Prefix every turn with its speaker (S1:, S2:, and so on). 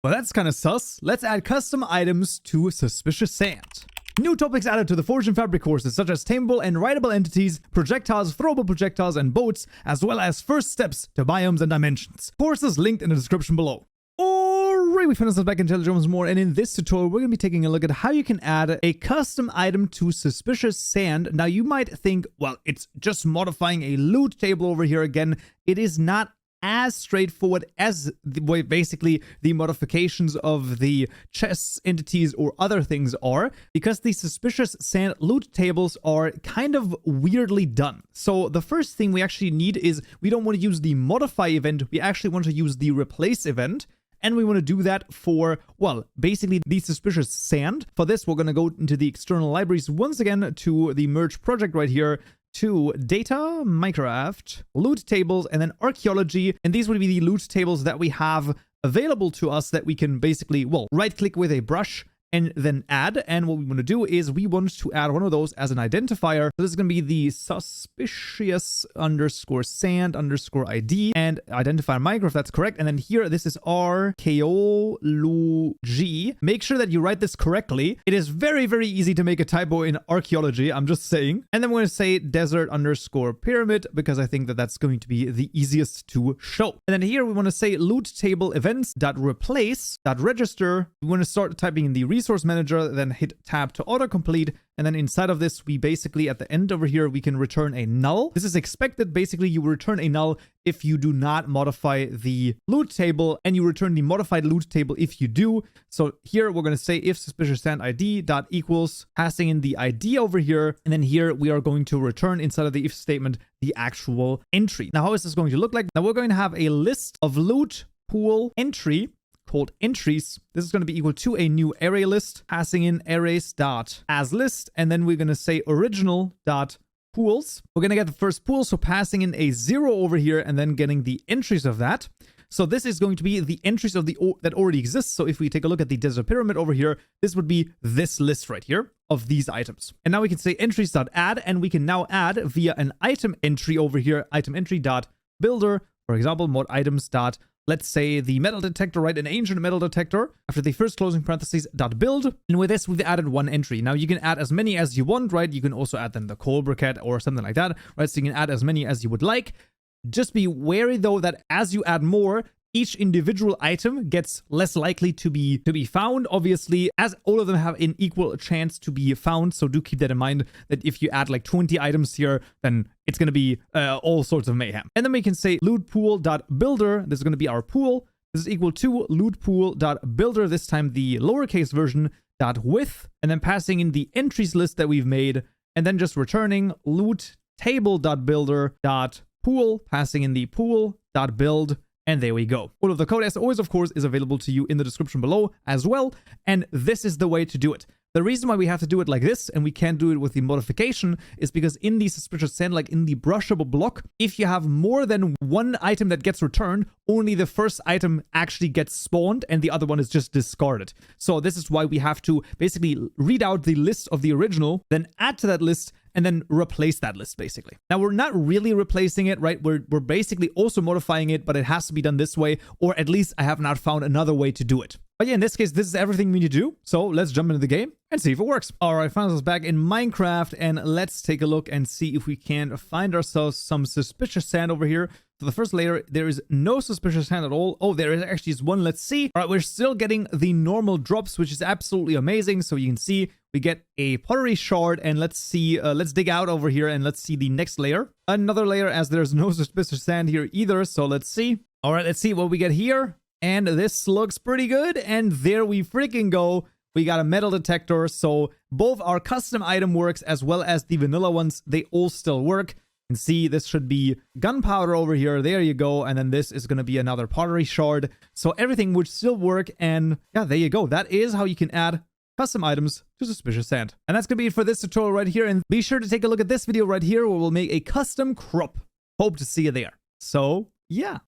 S1: Well, that's kind of sus. Let's add custom items to suspicious sand. New topics added to the Forge and Fabric courses, such as tameable and rideable entities, projectiles, throwable projectiles, and boats, as well as first steps to biomes and dimensions. Courses linked in the description below. Alright, we found ourselves back in Intelligence More, and in this tutorial, we're going to be taking a look at how you can add a custom item to suspicious sand. Now, you might think, well, it's just modifying a loot table over here again. It is not as straightforward as basically the modifications of the chests, entities, or other things are, because the suspicious sand loot tables are kind of weirdly done. So the first thing we actually need is, we don't want to use the modify event, we actually want to use the replace event. And we want to do that for, well, basically the suspicious sand. For this, we're going to go into the external libraries once again to the merge project right here, to data, Minecraft, loot tables, and then archaeology. And these would be the loot tables that we have available to us that we can basically, well, right click with a brush and then add. And what we want to do is we want to add one of those as an identifier. So this is going to be the suspicious underscore sand underscore ID and identifier Minecraft. That's correct. And then here, this is archaeology. Make sure that you write this correctly. It is very, very easy to make a typo in archaeology. I'm just saying. And then we're going to say desert underscore pyramid, because I think that that's going to be the easiest to show. And then here we want to say loot table events dot replace dot register. We want to start typing in the resource manager, then hit tab to autocomplete, and then inside of this, we basically at the end over here, we can return a null. This is expected. Basically, you return a null if you do not modify the loot table, and you return the modified loot table if you do. So here we're going to say if suspicious sand ID dot equals, passing in the ID over here, and then here we are going to return inside of the if statement the actual entry. Now, how is this going to look like? Now we're going to have a list of loot pool entry called entries. This is going to be equal to a new array list, passing in arrays dot as list, and then we're going to say original dot pools. We're going to get the first pool, so passing in a 0 over here and then getting the entries of that. So this is going to be the entries of the that already exists. So if we take a look at the desert pyramid over here, this would be this list right here of these items. And now we can say entries dot add, and we can now add via an item entry over here, item entry dot builder, for example, mod items dot, let's say the metal detector, right? An ancient metal detector after the first closing parentheses dot build. And with this, we've added one entry. Now you can add as many as you want, right? You can also add then the coal briquette or something like that, right? So you can add as many as you would like. Just be wary though that as you add more, each individual item gets less likely to be found, obviously, as all of them have an equal chance to be found. So do keep that in mind, that if you add like 20 items here, then it's going to be all sorts of mayhem. And then we can say loot pool dot builder. This is going to be our pool. This is equal to loot pool dot builder, this time the lowercase version, dot width, and then passing in the entries list that we've made, and then just returning loot table dot builder dot pool, passing in the pool dot build. And there we go. All of the code, as always, of course, is available to you in the description below as well. And this is the way to do it. The reason why we have to do it like this, and we can't do it with the modification, is because in the suspicious sand, like in the brushable block, if you have more than one item that gets returned, only the first item actually gets spawned and the other one is just discarded. So this is why we have to basically read out the list of the original, then add to that list, and then replace that list, basically. Now, we're not really replacing it, right? We're basically also modifying it, but it has to be done this way, or at least I have not found another way to do it. But yeah, in this case, this is everything we need to do. So let's jump into the game and see if it works. All right, find us back in Minecraft, and let's take a look and see if we can find ourselves some suspicious sand over here. So the first layer, there is no suspicious sand at all. Oh, there is actually one. Let's see. All right, we're still getting the normal drops, which is absolutely amazing. So you can see we get a pottery shard, and let's see, let's dig out over here and let's see the next layer. Another layer, as there's no suspicious sand here either. So let's see. All right, let's see what we get here. And this looks pretty good. And there we freaking go. We got a metal detector. So both our custom item works as well as the vanilla ones. They all still work. And see, this should be gunpowder over here. There you go. And then this is going to be another pottery shard. So everything would still work. And yeah, there you go. That is how you can add custom items to suspicious sand. And that's going to be it for this tutorial right here. And be sure to take a look at this video right here where we'll make a custom crop. Hope to see you there. So yeah.